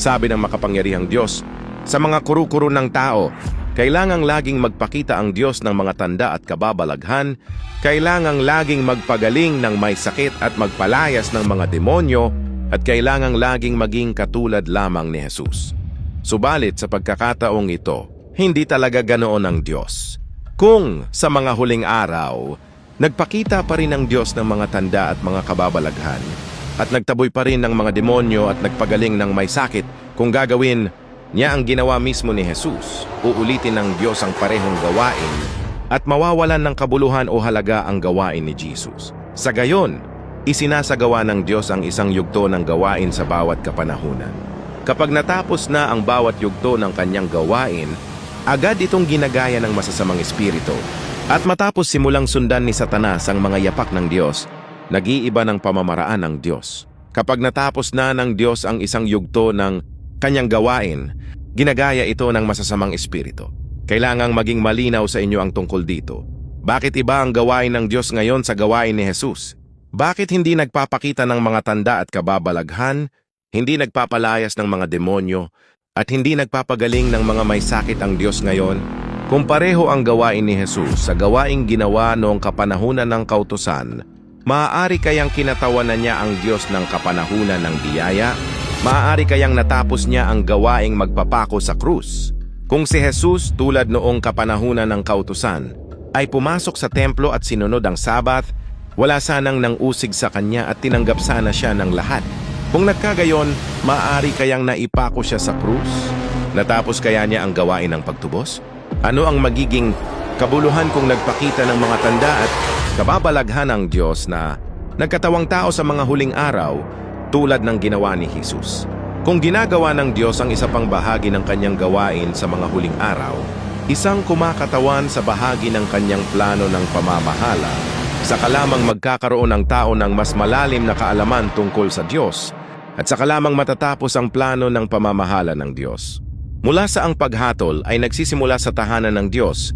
Sabi ng makapangyarihang Diyos, sa mga kuru-kuro ng tao, kailangang laging magpakita ang Diyos ng mga tanda at kababalaghan, kailangang laging magpagaling ng may sakit at magpalayas ng mga demonyo, at kailangang laging maging katulad lamang ni Jesus. Subalit sa pagkakataong ito, hindi talaga ganoon ang Diyos. Kung sa mga huling araw, nagpakita pa rin ang Diyos ng mga tanda at mga kababalaghan, at nagtaboy pa rin ng mga demonyo at nagpagaling ng may sakit, kung gagawin niya ang ginawa mismo ni Jesus, uulitin ng Diyos ang parehong gawain at mawawalan ng kabuluhan o halaga ang gawain ni Jesus. Sa gayon, isinasagawa ng Diyos ang isang yugto ng gawain sa bawat kapanahunan. Kapag natapos na ang bawat yugto ng kanyang gawain, agad itong ginagaya ng masasamang espiritu. At matapos simulang sundan ni Satanas ang mga yapak ng Diyos, nag-iiba ng pamamaraan ng Diyos. Kapag natapos na ng Diyos ang isang yugto ng kanyang gawain, ginagaya ito ng masasamang espiritu. Kailangang maging malinaw sa inyo ang tungkol dito. Bakit iba ang gawain ng Diyos ngayon sa gawain ni Jesus? Bakit hindi nagpapakita ng mga tanda at kababalaghan, hindi nagpapalayas ng mga demonyo, at hindi nagpapagaling ng mga may sakit ang Diyos ngayon? Kung pareho ang gawain ni Jesus sa gawaing ginawa noong kapanahunan ng kautusan, maaari kayang kinatawanan niya ang Diyos ng kapanahunan ng biyaya? Maaari kayang natapos niya ang gawaing magpapako sa krus? Kung si Jesus tulad noong kapanahunan ng kautusan ay pumasok sa templo at sinunod ang Sabath, wala sanang nang usig sa kanya at tinanggap sana siya ng lahat. Kung nagkagayon, maaari kayang naipako siya sa krus? Natapos kaya niya ang gawain ng pagtubos? Ano ang magiging kabuluhan kung nagpakita ng mga tanda at kababalaghan ng Diyos na nagkatawang tao sa mga huling araw tulad ng ginawa ni Jesus? Kung ginagawa ng Diyos ang isa pang bahagi ng kanyang gawain sa mga huling araw, isang kumakatawan sa bahagi ng kanyang plano ng pamamahala, saka lamang magkakaroon ng tao ng mas malalim na kaalaman tungkol sa Diyos, at saka lamang matatapos ang plano ng pamamahala ng Diyos. Mula sa ang paghatol ay nagsisimula sa tahanan ng Diyos,